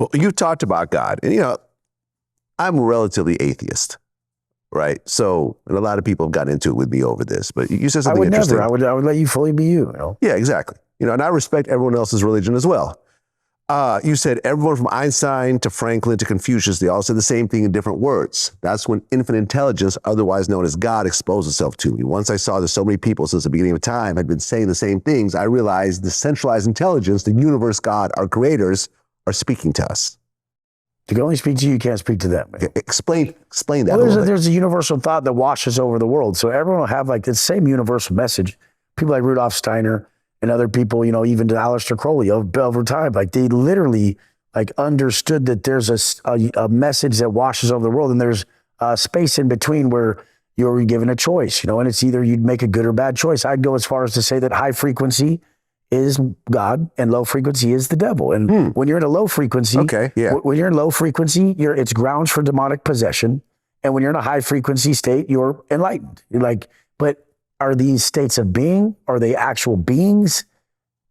Well, you talked about God, and I'm relatively atheist, right? So, and a lot of people have gotten into it with me over this, but you said something interesting. I would let you fully be you. Yeah, exactly. And I respect everyone else's religion as well. You said everyone from Einstein to Franklin to Confucius, they all said the same thing in different words. That's when infinite intelligence, otherwise known as God, exposed itself to me. Once I saw that so many people since the beginning of time had been saying the same things, I realized the centralized intelligence, the universe, God, our creators, are speaking to us. You can only speak to you, you can't speak to them. Explain that. Well, there's a universal thought that washes over the world. So everyone will have like the same universal message. People like Rudolf Steiner and other people, even to Aleister Crowley over time, like they literally like understood that there's a message that washes over the world, and there's a space in between where you're given a choice, and it's either you'd make a good or bad choice. I'd go as far as to say that high frequency is God and low frequency is the devil. And when you're in a low frequency, when you're in low frequency, it's grounds for demonic possession. And when you're in a high frequency state, you're enlightened. You're like, but are these states of being? Are they actual beings?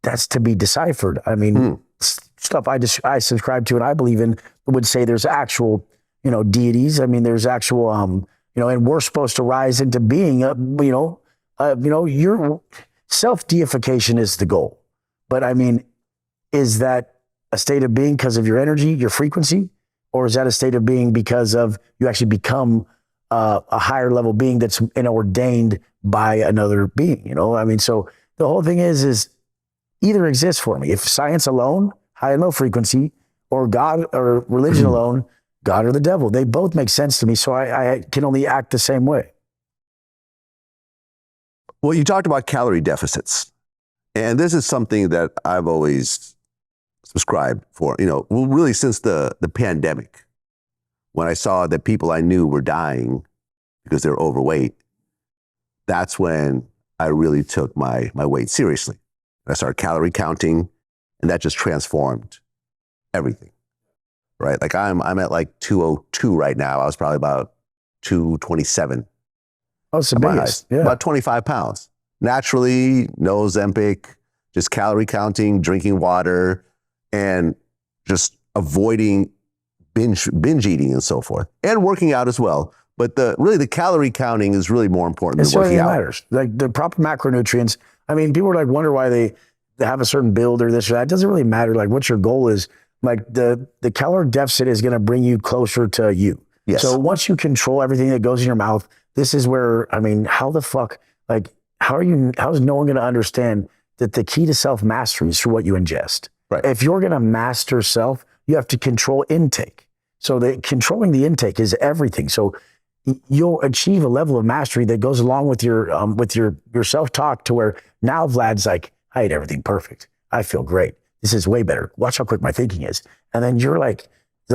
That's to be deciphered. I mean, stuff I subscribe to and I believe in would say there's actual, deities. I mean, there's actual, and we're supposed to rise into being, your self-deification is the goal. But I mean, is that a state of being because of your energy, your frequency? Or is that a state of being because of you actually become a higher level being that's ordained by another being, I mean, so the whole thing is either exists for me. If science alone, high and low frequency, or God or religion alone, God or the devil, they both make sense to me. So I can only act the same way. Well, you talked about calorie deficits. And this is something that I've always subscribed for, really since the pandemic, when I saw that people I knew were dying because they were overweight. That's when I really took my weight seriously. I started calorie counting, and that just transformed everything, right? Like I'm at like 202 right now. I was probably about 227. Oh, it's the biggest. Yeah. About 25 pounds. Naturally, no Ozempic, just calorie counting, drinking water, and just avoiding binge eating and so forth, and working out as well. But the calorie counting is really more important than working out. It matters. Like the proper macronutrients. I mean, people are like wonder why they have a certain build or this or that. It doesn't really matter. Like what your goal is. Like the caloric deficit is going to bring you closer to you. Yes. So once you control everything that goes in your mouth, this is where, I mean, how the fuck, like, how is no one going to understand that the key to self-mastery is through what you ingest? Right. If you're going to master self, you have to control intake. So controlling the intake is everything. So you'll achieve a level of mastery that goes along with your self-talk to where now Vlad's like, I ate everything perfect. I feel great. This is way better. Watch how quick my thinking is. And then you're like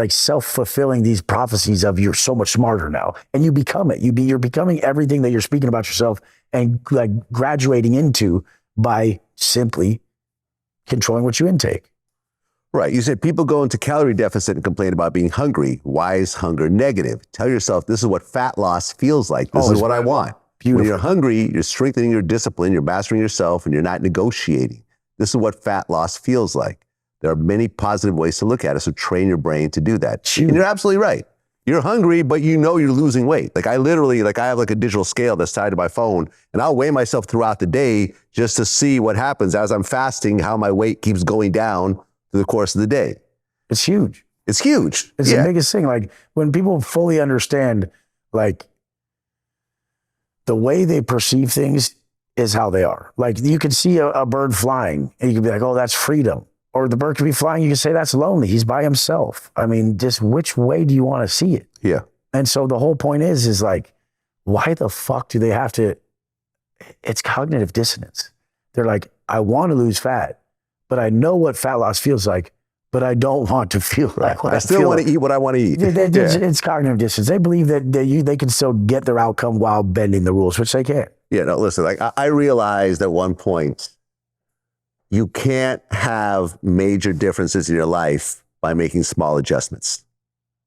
self-fulfilling these prophecies of you're so much smarter now. And you become it. You're becoming everything that you're speaking about yourself and like graduating into by simply controlling what you intake. Right. You said people go into calorie deficit and complain about being hungry. Why is hunger negative? Tell yourself this is what fat loss feels like. This is what I want. Beautiful. When you're hungry, you're strengthening your discipline, you're mastering yourself, and you're not negotiating. This is what fat loss feels like. There are many positive ways to look at it, so train your brain to do that. And you're absolutely right. You're hungry, but you know you're losing weight. Like I have like a digital scale that's tied to my phone, and I'll weigh myself throughout the day just to see what happens as I'm fasting, how my weight keeps going down through the course of the day. It's huge. It's huge. It's the biggest thing. Like when people fully understand, like the way they perceive things is how they are. Like you could see a bird flying and you could be like, oh, that's freedom. Or the bird could be flying, you can say that's lonely. He's by himself. I mean, just which way do you want to see it? Yeah. And so the whole point is like, why the fuck do they have to, it's cognitive dissonance. They're like, I want to lose fat, but I know what fat loss feels like, but I don't want to feel like what I still want to eat what I want to eat. It's cognitive dissonance. They believe that they can still get their outcome while bending the rules, which they can't. Yeah, no, listen, like I realized at one point, you can't have major differences in your life by making small adjustments,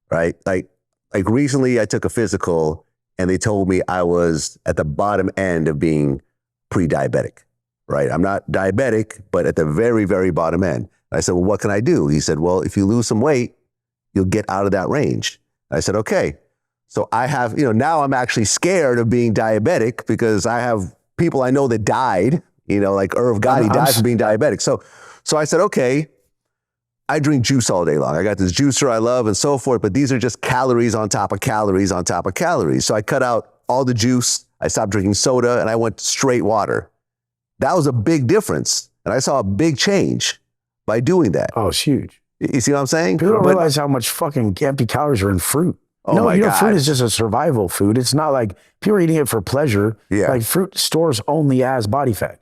right? Like recently I took a physical and they told me I was at the bottom end of being pre-diabetic, right? I'm not diabetic, but at the very, very bottom end. I said, well, what can I do? He said, well, if you lose some weight, you'll get out of that range. I said, okay. So I have, now I'm actually scared of being diabetic because I have people I know that died, like Irv Gotti died from being diabetic. So I said, okay, I drink juice all day long. I got this juicer I love and so forth, but these are just calories on top of calories on top of calories. So I cut out all the juice. I stopped drinking soda and I went straight water. That was a big difference. And I saw a big change by doing that. Oh, it's huge. You see what I'm saying? People don't realize how much fucking empty calories are in fruit. Oh my God. Fruit is just a survival food. It's not like people are eating it for pleasure. Yeah. Like fruit stores only as body fat.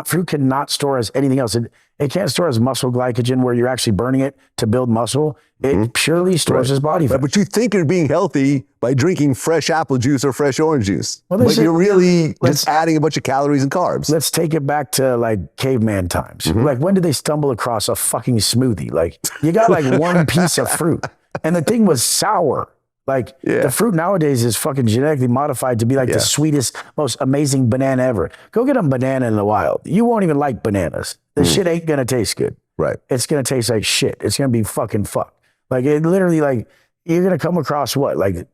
Fruit cannot store as anything else. It can't store as muscle glycogen where you're actually burning it to build muscle. It purely stores as body fat. But you think you're being healthy by drinking fresh apple juice or fresh orange juice. Well, but you're really just adding a bunch of calories and carbs. Let's take it back to like caveman times. Like when did they stumble across a fucking smoothie? Like you got like one piece of fruit and the thing was sour. Like the fruit nowadays is fucking genetically modified to be like the sweetest, most amazing banana ever. Go get a banana in the wild. You won't even like bananas. The shit ain't gonna taste good. Right. It's gonna taste like shit. It's gonna be fucking fucked. Like it literally, like you're gonna come across what? Like,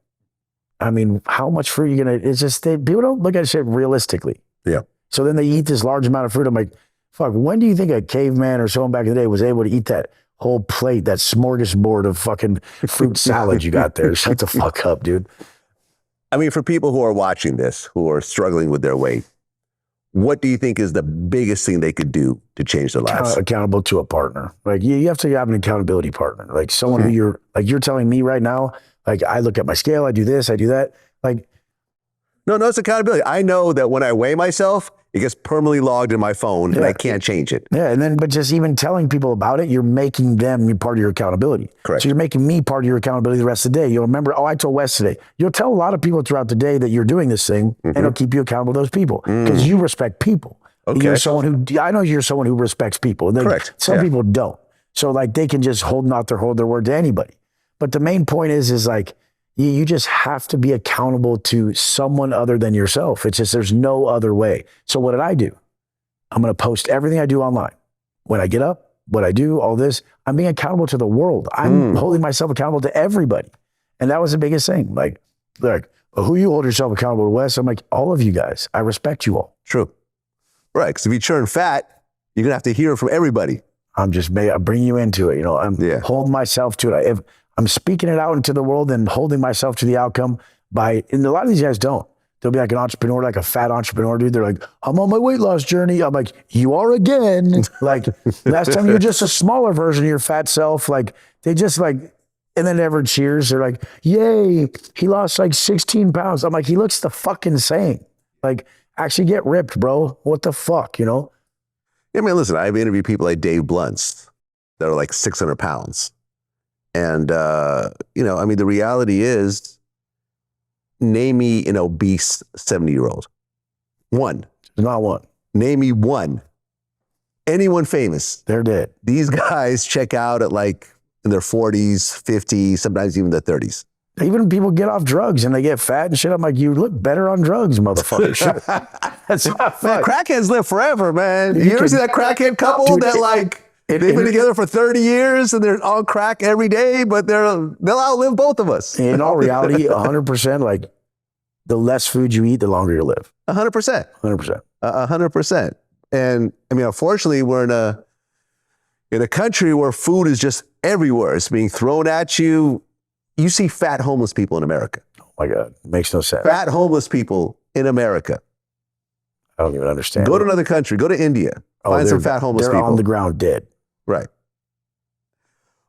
I mean, how much fruit you're gonna? It's just people don't look at shit realistically. Yeah. So then they eat this large amount of fruit. I'm like, fuck. When do you think a caveman or someone back in the day was able to eat that whole plate, that smorgasbord of fucking fruit salad you got there? Shut the fuck up, dude. I mean, for people who are watching this, who are struggling with their weight, what do you think is the biggest thing they could do to change their lives? Accountable to a partner. Like you have to have an accountability partner. Like someone who you're telling me right now, like I look at my scale, I do this, I do that. Like, no, it's accountability. I know that when I weigh myself, it gets permanently logged in my phone and I can't change it. Yeah. But just even telling people about it, you're making them part of your accountability. Correct. So you're making me part of your accountability the rest of the day. You'll remember, I told Wes today. You'll tell a lot of people throughout the day that you're doing this thing and it'll keep you accountable to those people because you respect people. Okay. You're someone who, I know you're someone who respects people. Correct. Some people don't. So like they can just hold their word to anybody. But the main point is like, you just have to be accountable to someone other than yourself. It's just, there's no other way. So what did I do? I'm going to post everything I do online. When I get up, what I do, all this, I'm being accountable to the world. I'm holding myself accountable to everybody. And that was the biggest thing. Like who you hold yourself accountable to, Wes? I'm like, all of you guys. I respect you all. True. Right. Because if you churn fat, you're going to have to hear it from everybody. I'm bringing you into it. I'm holding myself to it. If I'm speaking it out into the world and holding myself to the outcome and a lot of these guys don't. They'll be like an entrepreneur, like a fat entrepreneur, dude. They're like, I'm on my weight loss journey. I'm like, you are again. Like last time you're just a smaller version of your fat self. Like they just like, and then everyone cheers. They're like, yay, he lost like 16 pounds. I'm like, he looks the fucking same. Like actually get ripped, bro. What the fuck, Yeah, I mean, listen, I've interviewed people like Dave Blunts that are like 600 pounds. And, I mean, the reality is, name me an obese 70-year-old. One. Not one. Name me one. Anyone famous. They're dead. These guys check out at like in their 40s, 50s, sometimes even their 30s. Even people get off drugs and they get fat and shit. I'm like, you look better on drugs, motherfucker. That's not fun. Man, crackheads live forever, man. You ever see that crackhead couple they've been together for 30 years and they're on crack every day, but they'll outlive both of us. In all reality, 100%, like the less food you eat, the longer you live. 100%. 100%. 100%. And I mean, unfortunately, we're in a country where food is just everywhere. It's being thrown at you. You see fat homeless people in America. Oh my God. It makes no sense. Fat homeless people in America. I don't even understand. Go to another country. Go to India. Find some fat homeless people. They're on the ground dead. Right.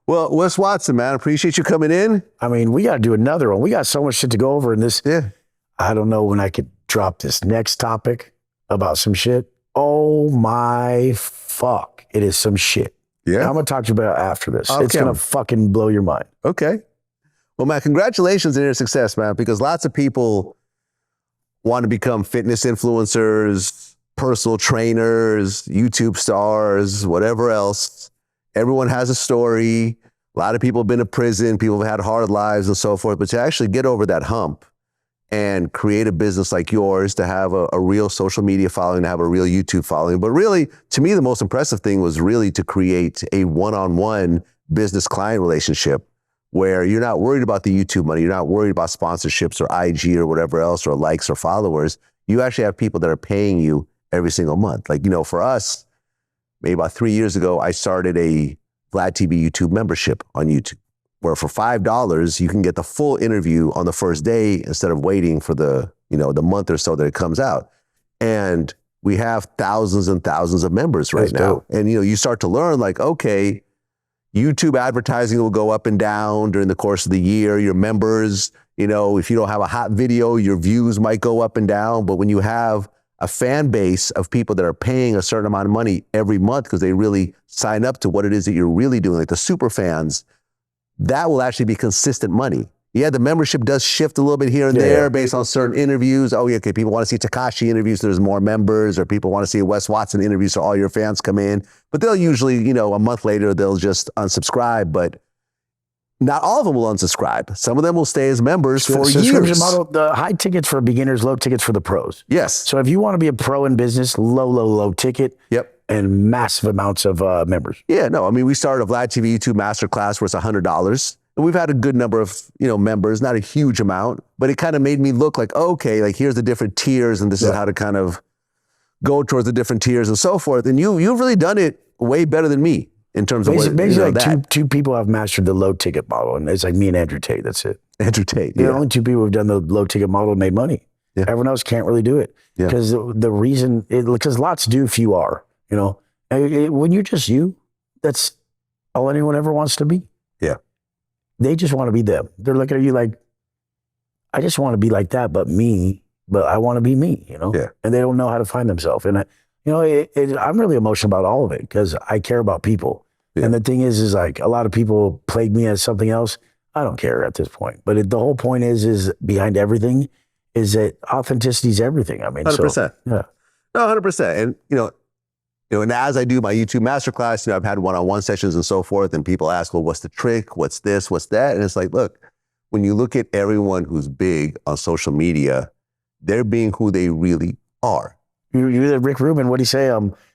Well, Wes Watson, man, appreciate you coming in. I mean, we got to do another one. We got so much shit to go over in this. Yeah. I don't know when I could drop this next topic about some shit. Oh my fuck. It is some shit. Yeah. I'm going to talk to you about it after this. Okay. It's going to fucking blow your mind. Okay. Well, man, congratulations on your success, man, because lots of people want to become fitness influencers, personal trainers, YouTube stars, whatever else. Everyone has a story. A lot of people have been to prison. People have had hard lives and so forth. But to actually get over that hump and create a business like yours, to have a real social media following, to have a real YouTube following. But really, to me, the most impressive thing was really to create a one-on-one business client relationship where you're not worried about the YouTube money. You're not worried about sponsorships or IG or whatever else, or likes or followers. You actually have people that are paying you every single month. Like, for us, maybe about 3 years ago, I started a Vlad TV YouTube membership on YouTube, where for $5, you can get the full interview on the first day instead of waiting for the month or so that it comes out. And we have thousands and thousands of members right now. Dope. And, you start to learn like, okay, YouTube advertising will go up and down during the course of the year. Your members, if you don't have a hot video, your views might go up and down. But when you have a fan base of people that are paying a certain amount of money every month because they really sign up to what it is that you're really doing, like the super fans, that will actually be consistent money. Yeah, the membership does shift a little bit here and there based on certain interviews. Oh, yeah, okay, people want to see Tekashi interviews, so there's more members, or people want to see a Wes Watson interview, so all your fans come in. But they'll usually, a month later, they'll just unsubscribe. But not all of them will unsubscribe. Some of them will stay as members for years. Model, the high tickets for beginners, low tickets for the pros. Yes. So if you want to be a pro in business, low ticket. Yep. And massive amounts of members. Yeah, no, I mean, we started a Vlad TV YouTube Masterclass where it's $100. And we've had a good number of, members, not a huge amount, but it kind of made me look like, okay, like here's the different tiers and this is how to kind of go towards the different tiers and so forth. And you've really done it way better than me in terms of basically like two people have mastered the low ticket model, and it's like me and Andrew Tate. That's it. Andrew Tate. The only two people who've done the low ticket model and made money. Yeah. Everyone else can't really do it because the reason, because lots do, few are. When you're just you, that's all anyone ever wants to be. Yeah. They just want to be them. They're looking at you like, I just want to be like that, but I want to be me, Yeah. And they don't know how to find themselves. And, I'm really emotional about all of it because I care about people. Yeah. And the thing is like a lot of people plague me as something else. I don't care at this point. But the whole point is behind everything is that authenticity is everything. I mean, 100%. So, yeah. No, 100%. And, and as I do my YouTube masterclass, I've had one-on-one sessions and so forth, and people ask, well, what's the trick? What's this? What's that? And it's like, look, when you look at everyone who's big on social media, they're being who they really are. You're Rick Rubin, what'd he say?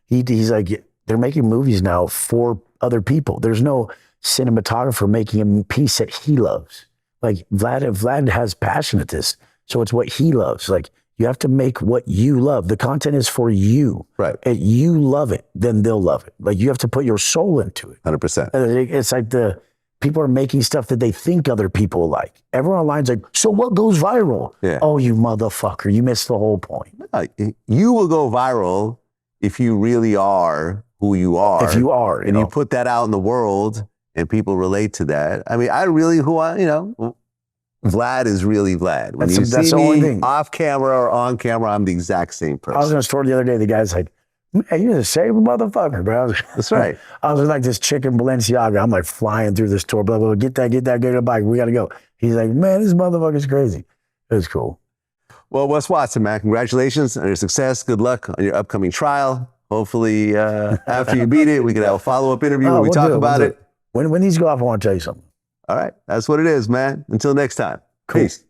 He's like, they're making movies now for other people. There's no cinematographer making a piece that he loves. Like Vlad has passion at this, so it's what he loves. Like, you have to make what you love. The content is for you. Right. And you love it, then they'll love it. Like, you have to put your soul into it. 100%. It's like people are making stuff that they think other people like. Everyone online's like, so what goes viral? Yeah. Oh, you motherfucker. You missed the whole point. You will go viral if you really are who you are. If you are. And you put that out in the world and people relate to that. I mean, Vlad is really Vlad. When you see me off camera or on camera, I'm the exact same person. I was in a store the other day. The guy's like, man, you're the same motherfucker, bro. That's right. I was like this chick in Balenciaga. I'm like flying through the store, blah, blah, blah. Get that, get a bike. We got to go. He's like, man, this motherfucker's crazy. It was cool. Well, Wes Watson, man, congratulations on your success. Good luck on your upcoming trial. Hopefully, after you beat it, we can have a follow-up interview where we talk about it. When these go off, I want to tell you something. All right. That's what it is, man. Until next time. Cool. Peace.